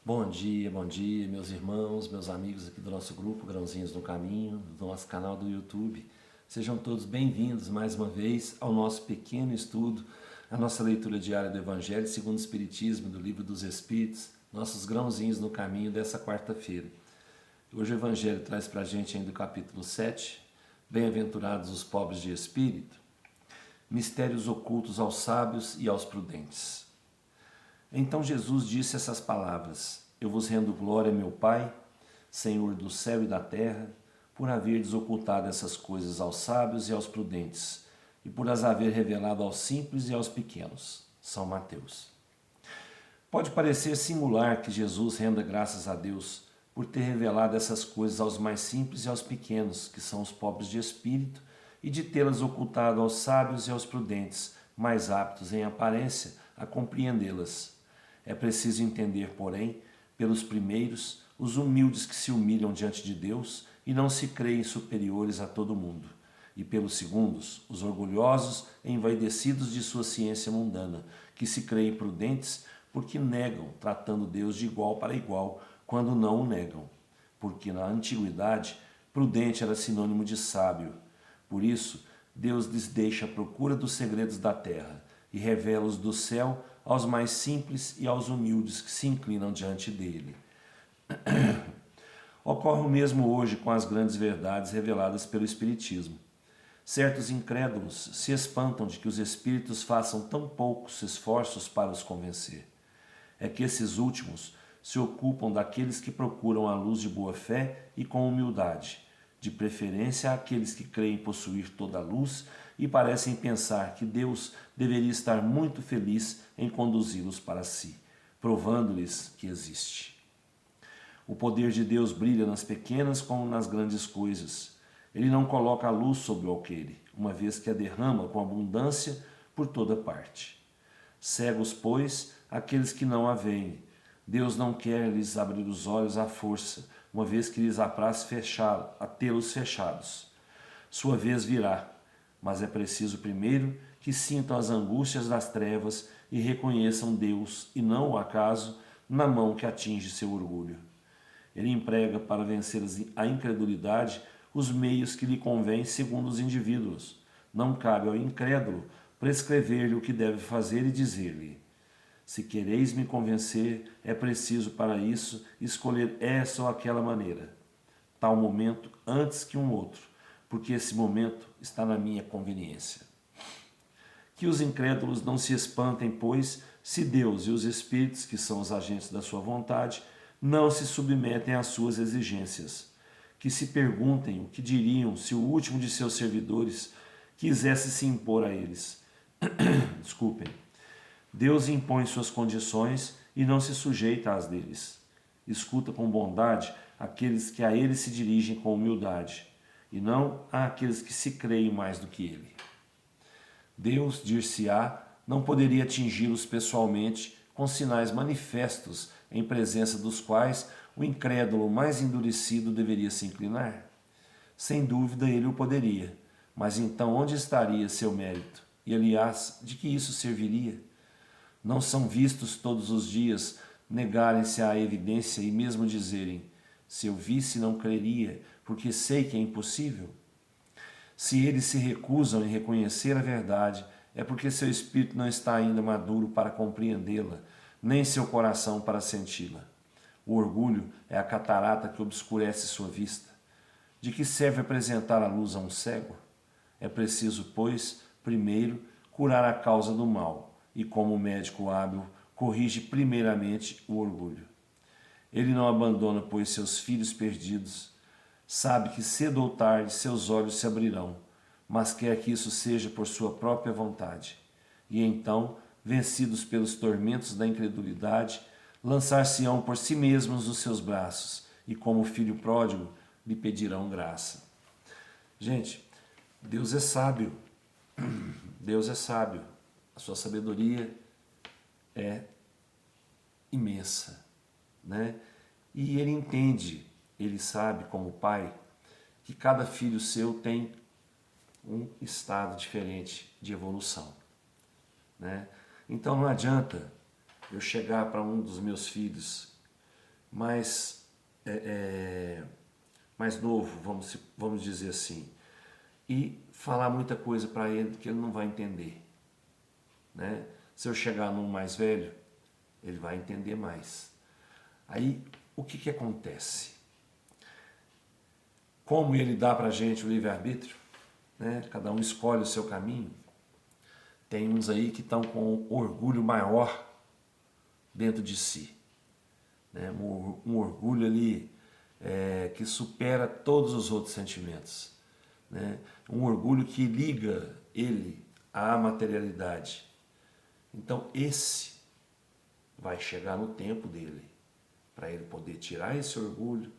Bom dia, meus irmãos, meus amigos aqui do nosso grupo Grãozinhos no Caminho, do nosso canal do YouTube. Sejam todos bem-vindos mais uma vez ao nosso pequeno estudo, a nossa leitura diária do Evangelho segundo o Espiritismo, do Livro dos Espíritos, nossos grãozinhos no caminho dessa quarta-feira. Hoje o Evangelho traz para a gente ainda o capítulo 7, Bem-aventurados os pobres de espírito, mistérios ocultos aos sábios e aos prudentes. Então Jesus disse essas palavras: Eu vos rendo glória, meu Pai, Senhor do céu e da terra, por haverdes ocultado essas coisas aos sábios e aos prudentes, e por as haver revelado aos simples e aos pequenos. São Mateus. Pode parecer singular que Jesus renda graças a Deus por ter revelado essas coisas aos mais simples e aos pequenos, que são os pobres de espírito, e de tê-las ocultado aos sábios e aos prudentes, mais aptos em aparência a compreendê-las. É preciso entender, porém, pelos primeiros, os humildes que se humilham diante de Deus e não se creem superiores a todo mundo, e pelos segundos, os orgulhosos e envaidecidos de sua ciência mundana, que se creem prudentes porque negam, tratando Deus de igual para igual, quando não o negam. Porque na antiguidade, prudente era sinônimo de sábio. Por isso, Deus lhes deixa a procura dos segredos da terra e revela-os do céu aos mais simples e aos humildes que se inclinam diante dele. Ocorre o mesmo hoje com as grandes verdades reveladas pelo Espiritismo. Certos incrédulos se espantam de que os espíritos façam tão poucos esforços para os convencer. É que esses últimos se ocupam daqueles que procuram a luz de boa fé e com humildade, de preferência àqueles que creem possuir toda a luz e parecem pensar que Deus deveria estar muito feliz em conduzi-los para si, provando-lhes que existe. O poder de Deus brilha nas pequenas como nas grandes coisas. Ele não coloca a luz sobre o alqueire, uma vez que a derrama com abundância por toda parte. Cegos, pois, aqueles que não a veem. Deus não quer lhes abrir os olhos à força, uma vez que lhes apraz tê-los fechados. Sua vez virá, mas é preciso primeiro que sintam as angústias das trevas e reconheçam Deus, e não o acaso, na mão que atinge seu orgulho. Ele emprega para vencer a incredulidade os meios que lhe convêm segundo os indivíduos. Não cabe ao incrédulo prescrever-lhe o que deve fazer e dizer-lhe: se quereis me convencer, é preciso para isso escolher essa ou aquela maneira, tal momento antes que um outro, porque esse momento está na minha conveniência. Que os incrédulos não se espantem, pois, se Deus e os espíritos, que são os agentes da sua vontade, não se submetem às suas exigências. Que se perguntem o que diriam se o último de seus servidores quisesse se impor a eles. Desculpem. Deus impõe suas condições e não se sujeita às deles. Escuta com bondade aqueles que a ele se dirigem com humildade, e não àqueles que se creem mais do que ele. Deus, dir-se-á, não poderia atingi-los pessoalmente com sinais manifestos em presença dos quais o incrédulo mais endurecido deveria se inclinar? Sem dúvida ele o poderia, mas então onde estaria seu mérito? E aliás, de que isso serviria? Não são vistos todos os dias negarem-se à evidência e mesmo dizerem: se eu visse não creria, porque sei que é impossível? Se eles se recusam em reconhecer a verdade, é porque seu espírito não está ainda maduro para compreendê-la, nem seu coração para senti-la. O orgulho é a catarata que obscurece sua vista. De que serve apresentar a luz a um cego? É preciso, pois, primeiro curar a causa do mal, e como médico hábil, corrige primeiramente o orgulho. Ele não abandona, pois, seus filhos perdidos. Sabe que cedo ou tarde seus olhos se abrirão, mas quer que isso seja por sua própria vontade. E então, vencidos pelos tormentos da incredulidade, lançar-se-ão por si mesmos nos seus braços, e como filho pródigo, lhe pedirão graça. Gente, Deus é sábio. Deus é sábio. A sua sabedoria é imensa, né? E ele entende, ele sabe como pai, que cada filho seu tem um estado diferente de evolução, né? Então não adianta eu chegar para um dos meus filhos mais novo, vamos dizer assim, e falar muita coisa para ele que ele não vai entender, né? Se eu chegar num mais velho, ele vai entender mais. Aí, o que acontece? Como ele dá para a gente o livre-arbítrio, né? Cada um escolhe o seu caminho. Tem uns aí que estão com orgulho maior dentro de si, né? Um orgulho ali que supera todos os outros sentimentos, né? Um orgulho que liga ele à materialidade. Então esse vai chegar no tempo dele, para ele poder tirar esse orgulho,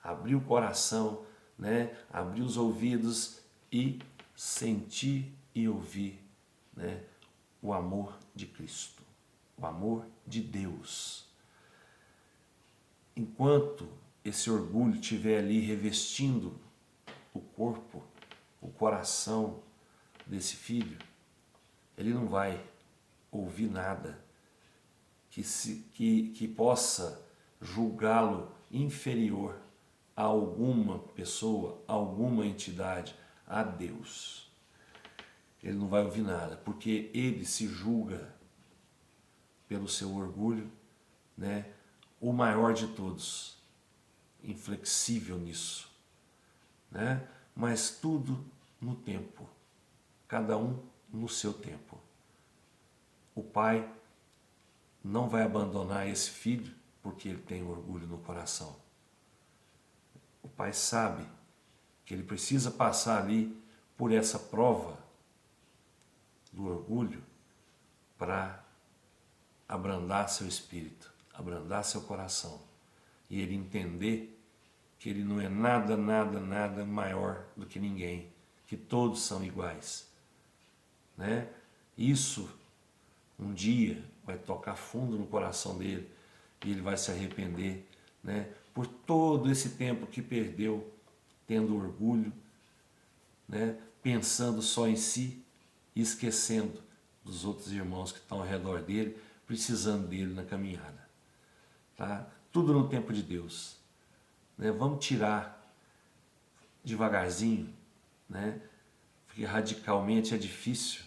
abrir o coração, né? Abrir os ouvidos e sentir e ouvir, né? O amor de Cristo, o amor de Deus. Enquanto esse orgulho estiver ali revestindo o corpo, o coração desse filho, ele não vai ouvir nada que possa julgá-lo inferior a alguma pessoa, a alguma entidade, a Deus. Ele não vai ouvir nada, porque ele se julga pelo seu orgulho, né? O maior de todos, inflexível nisso, né? Mas tudo no tempo, cada um no seu tempo. O pai não vai abandonar esse filho porque ele tem orgulho no coração. O pai sabe que ele precisa passar ali por essa prova do orgulho para abrandar seu espírito, abrandar seu coração e ele entender que ele não é nada maior do que ninguém, que todos são iguais, né? Isso um dia vai tocar fundo no coração dele e ele vai se arrepender, né? Por todo esse tempo que perdeu tendo orgulho, né? Pensando só em si e esquecendo dos outros irmãos que estão ao redor dele, precisando dele na caminhada, tá? Tudo no tempo de Deus, né? Vamos tirar devagarzinho, né? Porque radicalmente é difícil,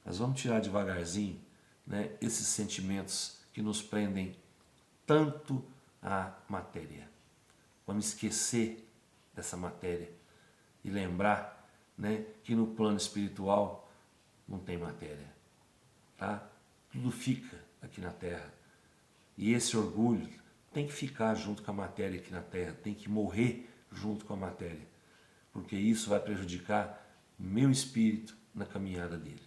mas vamos tirar devagarzinho, né? Esses sentimentos que nos prendem tanto à matéria. Vamos esquecer dessa matéria e lembrar, né, que no plano espiritual não tem matéria, tá? Tudo fica aqui na Terra. E esse orgulho tem que ficar junto com a matéria aqui na Terra, tem que morrer junto com a matéria, porque isso vai prejudicar meu espírito na caminhada dele.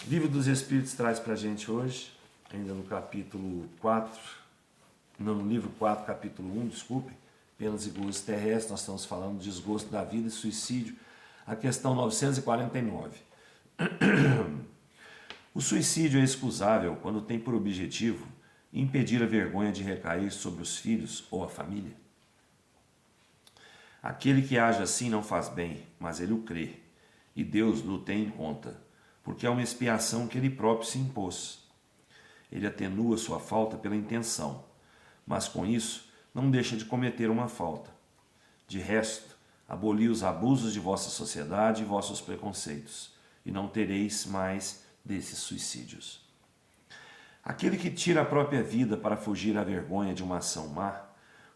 O Livro dos Espíritos traz para a gente hoje, ainda no capítulo 4, não, no livro 4, capítulo 1, desculpe, penas e gozos terrestres, nós estamos falando de desgosto da vida e suicídio, a questão 949. O suicídio é excusável quando tem por objetivo impedir a vergonha de recair sobre os filhos ou a família. Aquele que age assim não faz bem, mas ele o crê, e Deus o tem em conta, porque é uma expiação que ele próprio se impôs. Ele atenua sua falta pela intenção, mas com isso não deixa de cometer uma falta. De resto, aboli os abusos de vossa sociedade e vossos preconceitos, e não tereis mais desses suicídios. Aquele que tira a própria vida para fugir à vergonha de uma ação má,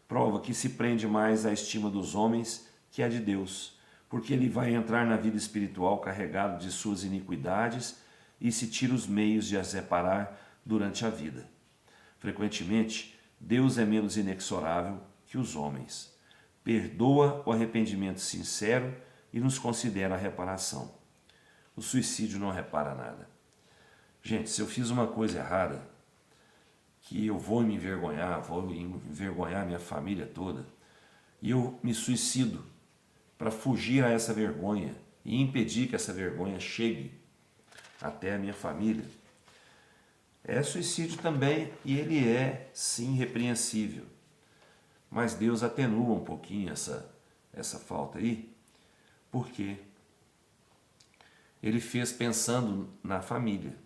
prova que se prende mais à estima dos homens que à de Deus, porque ele vai entrar na vida espiritual carregado de suas iniquidades e se tira os meios de as reparar durante a vida. Frequentemente, Deus é menos inexorável que os homens. Perdoa o arrependimento sincero e nos considera a reparação. O suicídio não repara nada. Gente, se eu fiz uma coisa errada, que eu vou envergonhar minha família toda, e eu me suicido para fugir a essa vergonha e impedir que essa vergonha chegue até a minha família, é suicídio também, e ele é sim repreensível. Mas Deus atenua um pouquinho essa falta aí, porque ele fez pensando na família,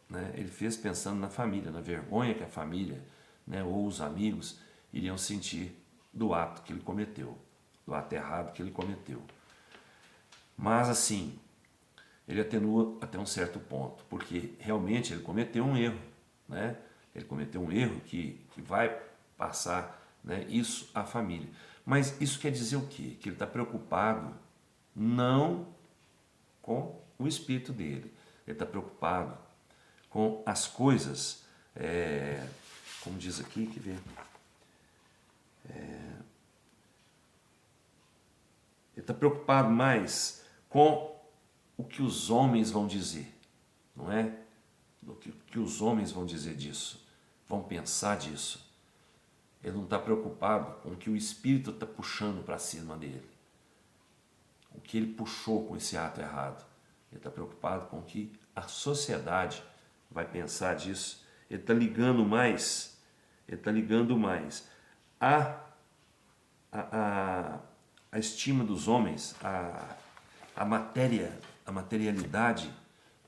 né? Ele fez pensando na família, na vergonha que a família né, ou os amigos iriam sentir do ato que ele cometeu, do ato errado que ele cometeu. Mas assim, ele atenua até um certo ponto, porque realmente ele cometeu um erro, né? Ele cometeu um erro que vai passar, né, isso à família. Mas isso quer dizer o quê? Que ele está preocupado não com o espírito dele, ele está preocupado com as coisas, como diz aqui, que ver, ele está preocupado mais com o que os homens vão dizer, não é? Do que os homens vão dizer disso, vão pensar disso. Ele não está preocupado com o que o Espírito está puxando para cima dele, o que ele puxou com esse ato errado. Ele está preocupado com o que a sociedade vai pensar disso. Ele está ligando mais, a estima dos homens, a materialidade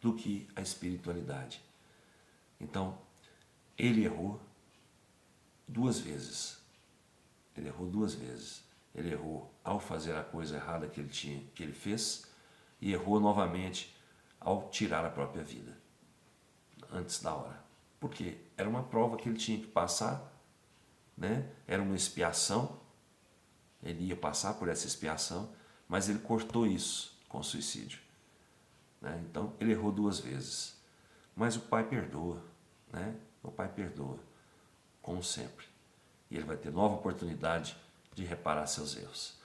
do que a espiritualidade. Então, ele errou duas vezes. Ele errou duas vezes. Ele errou ao fazer a coisa errada que ele fez, e errou novamente ao tirar a própria vida antes da hora. Porque era uma prova que ele tinha que passar, né? Era uma expiação. Ele ia passar por essa expiação, mas ele cortou isso com o suicídio, né? Então ele errou duas vezes, mas o Pai perdoa, né? O Pai perdoa, como sempre, e ele vai ter nova oportunidade de reparar seus erros.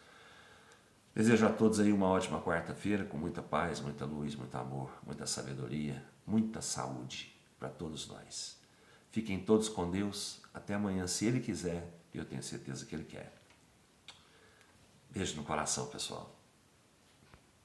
Desejo a todos aí uma ótima quarta-feira, com muita paz, muita luz, muito amor, muita sabedoria, muita saúde para todos nós. Fiquem todos com Deus, até amanhã, se Ele quiser, e eu tenho certeza que Ele quer. Beijo no coração, pessoal.